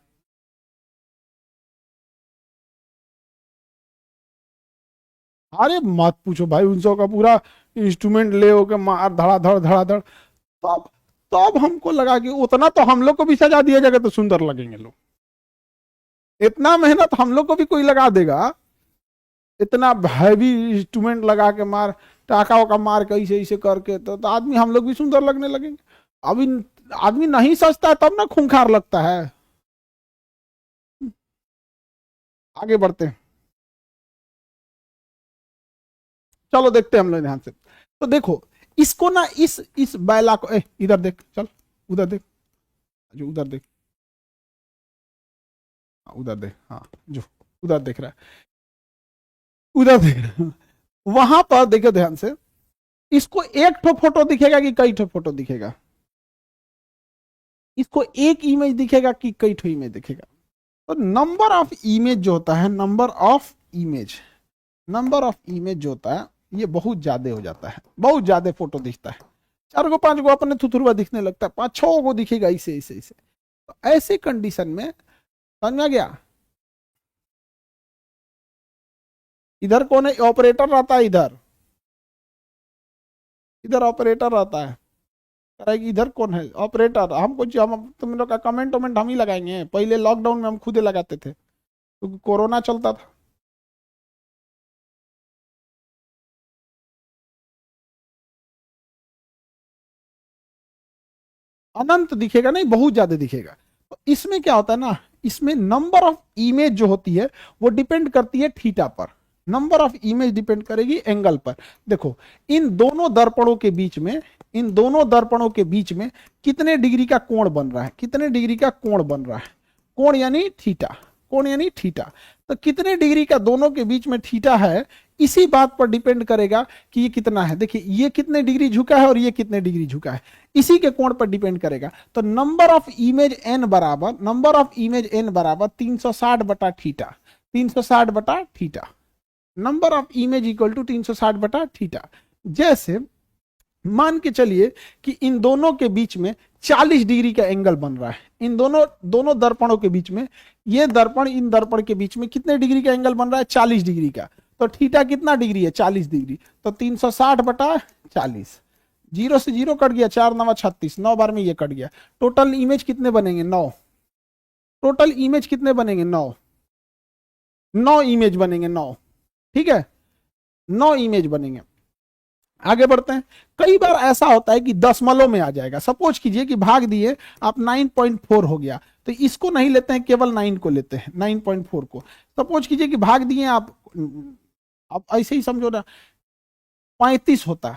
Speaker 1: अरे मत पूछो भाई, उन सब का पूरा इंस्ट्रूमेंट ले होके मार धड़ाधड़ धड़ाधड़, तब हमको लगा कि उतना तो हम लोग को भी सजा दिया जाएगा तो सुंदर लगेंगे लोग, इतना मेहनत हम लोग को भी कोई लगा देगा, इतना हैवी इंस्ट्रूमेंट लगा के मार टाका वाका मार के ऐसे ऐसे करके तो आदमी हम लोग भी सुंदर लगने लगेंगे। अभी आदमी नहीं सजता है तब ना खूंखार लगता है। आगे बढ़ते हैं, चलो देखते हैं हम लोग ध्यान से। तो देखो इसको ना इस बैला को इधर देख, चल उधर देख, जो उधर देख, उधर देख, हाँ जो उधर देख रहा है उधर देख वहां पर देखो ध्यान से, इसको एक ठो फोटो दिखेगा कि कई ठो फोटो दिखेगा? इसको एक इमेज दिखेगा कि कई ठो इमेज दिखेगा? तो नंबर ऑफ इमेज जो होता है, नंबर ऑफ इमेज जो होता है ये बहुत ज्यादा हो जाता है, बहुत ज्यादा फोटो दिखता है, 4 गो 5 गो अपने थुथुरुआ दिखने लगता है, 5 6 गो दिखेगा ऐसे ऐसे ऐसे। तो ऐसे कंडीशन में समझ में आ गया? इधर कौन है? ऑपरेटर रहता है, इधर इधर ऑपरेटर रहता है, इधर कौन है? ऑपरेटर। हम कुछ हम तुम लोग का कमेंट वमेंट हम ही लगाएंगे, पहले लॉकडाउन में हम खुद ही लगाते थे क्योंकि कोरोना चलता था। अनंत दिखेगा नहीं, बहुत ज्यादा दिखेगा। तो इसमें क्या होता है ना, इसमें नंबर ऑफ इमेज जो होती है वो डिपेंड करती है थीटा पर, नंबर ऑफ इमेज डिपेंड करेगी एंगल पर। देखो इन दोनों दर्पणों के बीच में, इन दोनों दर्पणों के बीच में कितने डिग्री का कोण बन रहा है, कितने डिग्री का कोण बन रहा है? कोण यानी थीटा, कोण यानी थीटा। तो कितने डिग्री का दोनों के बीच में थीटा है, इसी बात पर डिपेंड करेगा कि ये कितना है। देखिए ये कितने डिग्री झुका है और ये कितने डिग्री झुका है, इसी के कोण पर डिपेंड करेगा। तो नंबर ऑफ इमेज एन बराबर, नंबर ऑफ इमेज एन बराबर 360 बटा थीटा, 360 बटा theta, number of image equal to 360 बटा थीटा। जैसे मान के चलिए कि इन दोनों के बीच में 40 डिग्री का एंगल बन रहा है, इन दोनों दर्पणों के बीच में, ये दर्पण इन दर्पण के बीच में कितने डिग्री का एंगल बन रहा है? 40 डिग्री का। तो थीटा कितना डिग्री है? 40 डिग्री। तो 360 बटा 40, 0 से 0 कट गया, 4 9 36, 9 बार में ये कट गया। टोटल इमेज कितने बनेंगे? 9। टोटल इमेज कितने बनेंगे? 9। 9 इमेज बनेंगे, 9। ठीक है, 9 इमेज बनेंगे। आगे बढ़ते हैं। कई बार ऐसा होता है कि दशमलव में आ जाएगा। सपोज कीजिए कि भाग दिए आप 9.4 हो गया, तो इसको नहीं लेते हैं, केवल 9 को लेते हैं, 9.4 को। सपोज कीजिए कि भाग दिए आप ऐसे ही समझो ना, 35 होता,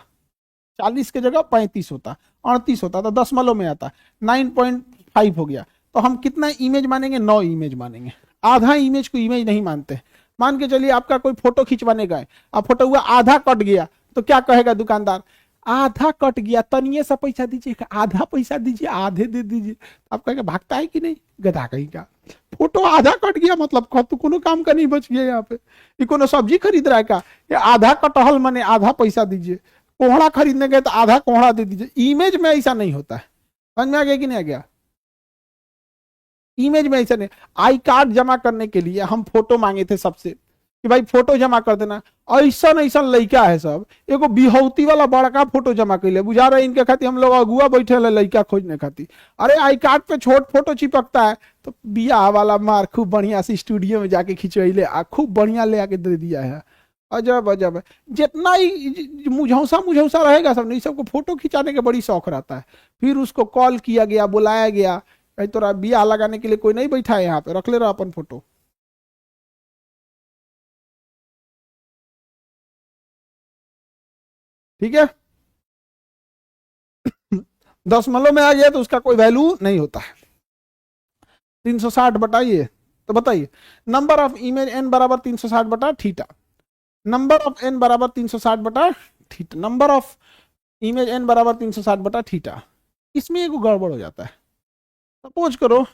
Speaker 1: 40 की जगह 35 होता, 38 होता, तो दशमलव में आता, 9.5 हो गया। तो हम कितना इमेज मानेंगे? 9 इमेज मानेंगे। आधा इमेज को इमेज नहीं मानते। मान के चलिए आपका कोई फोटो खिंचवाने गए, अब फोटो हुआ आधा कट गया, तो क्या कहेगा दुकानदार? आधा कट गया, तनिए सा पैसा दीजिए, आधा पैसा दीजिए, आधे दे दीजिए। आप कहेंगे भागता है कि नहीं, गधा कहीं का। फोटो आधा कट गया मतलब तो कोनो काम का नहीं बच गया यहाँ पे। ये कोनो सब्जी खरीद रहा है का? ये आधा कटहल माने आधा पैसा दीजिए, कोहड़ा खरीदने गए तो आधा कोहड़ा दे दीजिए। इमेज में ऐसा नहीं होता है। समझ में आ गया कि नहीं आ गया? इमेज में ऐसा नहीं। आई कार्ड जमा करने के लिए हम फोटो मांगे थे सबसे कि भाई फोटो जमा कर देना, ऐसा ऐसा लड़का है सब, एगो बिहौती वाला बड़का फोटो जमा कर ले, बुझा रहे इनके खातिर हम लोग अगुआ बैठे लड़का खोजने खातिर। अरे आई कार्ड पे छोट फोटो चिपकता है, तो बियाह वाला मार खूब बढ़िया से स्टूडियो में जाके खिंचवैले, खूब बढ़िया ले आके दे दिया है। अजब अजब है। जितना ही मुझौसा मुझौसा रहेगा सब, नहीं सबको फोटो खिंचाने का बड़ी शौक रहता है। फिर उसको कॉल किया गया, बुलाया गया, कहीं तो बिया लगाने के लिए कोई नहीं बैठा है यहाँ पे, रख ले रहा अपन फोटो। ठीक है। 10 में आ जाए तो उसका कोई वैल्यू नहीं होता है। 360 बताइए, तो बताइए नंबर ऑफ इमेज एन बराबर 360 बटा थीटा। नंबर ऑफ एन बराबर 360 बटा theta, number of image N बराबर 360 बटा थीटा। इसमें एक गड़बड़ हो जाता है। सपोज करो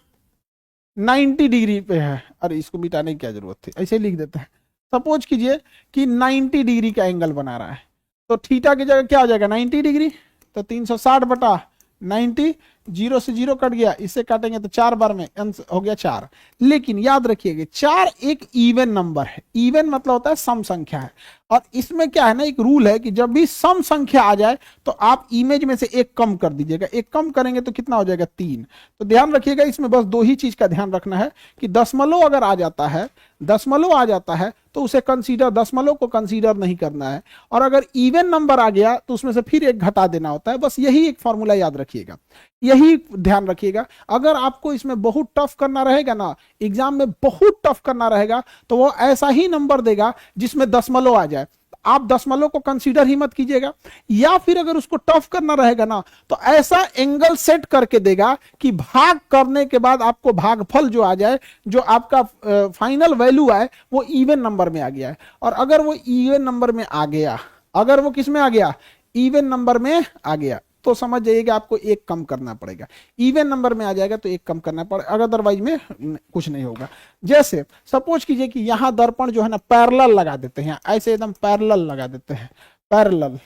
Speaker 1: 90 डिग्री पे है, अरे इसको मिटाने की क्या जरूरत थी, ऐसे लिख देते हैं। सपोज कीजिए कि 90 डिग्री का एंगल बना रहा है, तो थीटा की जगह क्या हो जाएगा 90 डिग्री, तो 360 बटा 90, 0 से 0 कट गया, इससे काटेंगे तो 4 बार में हो गया 4। लेकिन याद रखिएगा 4 एक इवन नंबर है, इवन मतलब होता है सम संख्या है। और इसमें क्या है ना, एक रूल है कि जब भी सम संख्या आ जाए तो आप इमेज में से एक कम कर दीजिएगा, एक कम करेंगे तो कितना हो जाएगा 3। तो ध्यान रखिएगा इसमें बस 2 ही चीज का ध्यान रखना है कि दशमलव अगर आ जाता है, दशमलव आ जाता है तो उसे कंसीडर, दशमलव को कंसीडर नहीं करना है। और अगर इवन नंबर आ गया तो उसमें से फिर एक घटा देना होता है। बस यही एक फॉर्मूला याद रखिएगा, यही ध्यान रखिएगा। अगर आपको इसमें बहुत टफ करना रहेगा ना, एग्जाम में बहुत टफ करना रहेगा, तो वो ऐसा ही नंबर देगा जिसमें दशमलव आ जाए, आप दशमलव को कंसीडर ही मत कीजिएगा। या फिर अगर उसको टफ करना रहेगा ना, तो ऐसा एंगल सेट करके देगा कि भाग करने के बाद आपको भागफल जो आ जाए, जो आपका फाइनल वैल्यू आए, वो इवन नंबर में आ गया है। और अगर वो इवन नंबर में आ गया, अगर वो किस में आ गया, इवन नंबर में आ गया, तो समझ जाइएगा आपको एक कम करना पड़ेगा। इवन नंबर में आ जाएगा तो एक कम करना पड़ेगा, अगर अदरवाइज में कुछ नहीं होगा। जैसे सपोज कीजिए कि यहां दर्पण जो है ना पैरेलल लगा देते हैं, ऐसे एकदम पैरेलल लगा देते हैं, पैरेलल,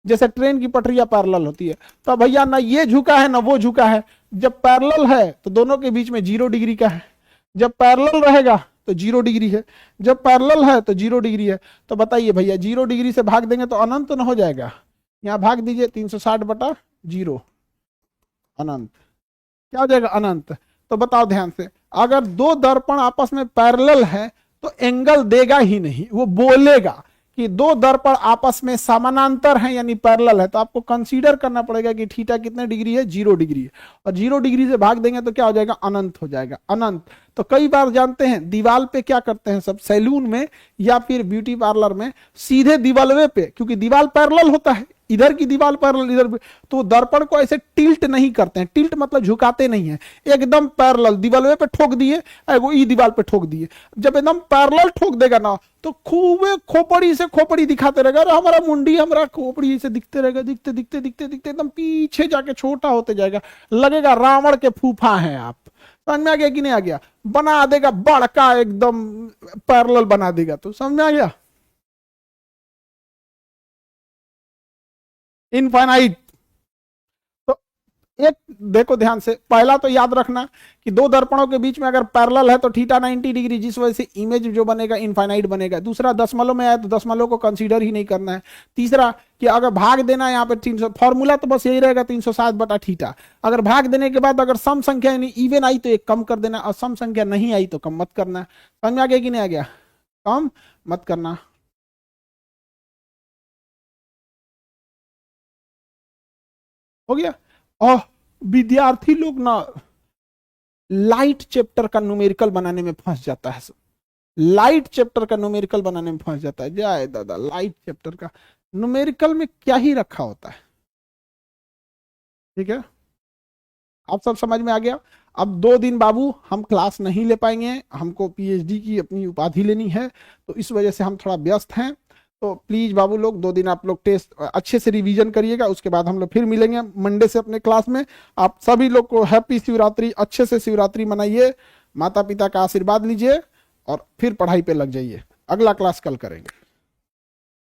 Speaker 1: जैसे ट्रेन की पटरियां पैरेलल होती है। तो भैया ना ये झुका है ना वो झुका है, जब पैरेलल है तो दोनों के बीच में 0 डिग्री का है, जब पैरेलल रहेगा तो 0 डिग्री है, जब पैरेलल है तो 0 डिग्री है। तो बताइए भैया 0 डिग्री से भाग देंगे तो अनंत तो ना हो जाएगा, यहां भाग दीजिए 360 बटा 0, अनंत, क्या हो जाएगा अनंत। तो बताओ ध्यान से, अगर 2 दर्पण आपस में पैरेलल है तो एंगल देगा ही नहीं, वो बोलेगा कि 2 दर्पण आपस में समानांतर हैं यानी पैरेलल है, तो आपको कंसीडर करना पड़ेगा कि थीटा कितने डिग्री है, 0 डिग्री है। और 0 डिग्री से भाग देंगे तो क्या हो जाएगा, अनंत हो जाएगा, अनंत। तो कई बार जानते हैं दीवाल पे क्या करते हैं सब, सैलून में या फिर ब्यूटी पार्लर में, सीधे दीवालवे पे, क्योंकि दीवाल पैरेलल होता है, इधर की दीवार पैरेलल इधर, तो दर्पण को ऐसे टिल्ट नहीं करते हैं, टिल्ट मतलब झुकाते नहीं है, एकदम पैरेलल दीवालवे पे ठोक दिए, एगो ई दीवार पे ठोक दिए। जब एकदम पैरेलल ठोक देगा ना, तो खूबे खोपड़ी से खोपड़ी दिखाते रहेगा, अरे हमारा मुंडी, हमारा खोपड़ी से दिखते रहेगा, दिखते दिखते दिखते दिखते एकदम पीछे जाके छोटा होते जाएगा, लगेगा रावण के फूफा हैं आप। समझ में आ गया कि नहीं आ गया, बना देगा बड़का एकदम पैरेलल बना देगा। तो समझ में आ गया, इनफाइनाइट। तो एक देखो ध्यान से, पहला तो याद रखना कि 2 दर्पणों के बीच में अगर पैरेलल है तो थीटा 90 डिग्री, जिस वजह से इमेज जो बनेगा इनफाइनाइट बनेगा। दूसरा दशमलव में आया तो दशमलव को कंसीडर ही नहीं करना है। तीसरा कि अगर भाग देना है यहाँ पे 300, फॉर्मूला तो बस यही रहेगा 360 बटा थीटा। अगर भाग देने के बाद अगर सम संख्या यानी इवन आई तो एक कम कर देना, और सम संख्या नहीं आई तो कम मत करना। समझ में आ गया कि नहीं आ गया, कम मत करना। हो गया। और विद्यार्थी लोग ना लाइट चैप्टर का न्यूमेरिकल बनाने में फंस जाता है, लाइट चैप्टर का न्यूमेरिकल बनाने में फंस जाता है। जाए दादा, लाइट चैप्टर का न्यूमेरिकल में क्या ही रखा होता है। ठीक है, आप सब समझ में आ गया। अब 2 दिन बाबू हम क्लास नहीं ले पाएंगे, हमको पीएचडी की अपनी उपाधि लेनी है, तो इस वजह से हम थोड़ा व्यस्त हैं। तो प्लीज बाबू लोग 2 दिन आप लोग टेस्ट अच्छे से रिवीजन करिएगा, उसके बाद हम लोग फिर मिलेंगे मंडे से अपने क्लास में। आप सभी लोग को हैप्पी शिवरात्रि, अच्छे से शिवरात्रि मनाइए, माता पिता का आशीर्वाद लीजिए और फिर पढ़ाई पे लग जाइए। अगला क्लास कल करेंगे।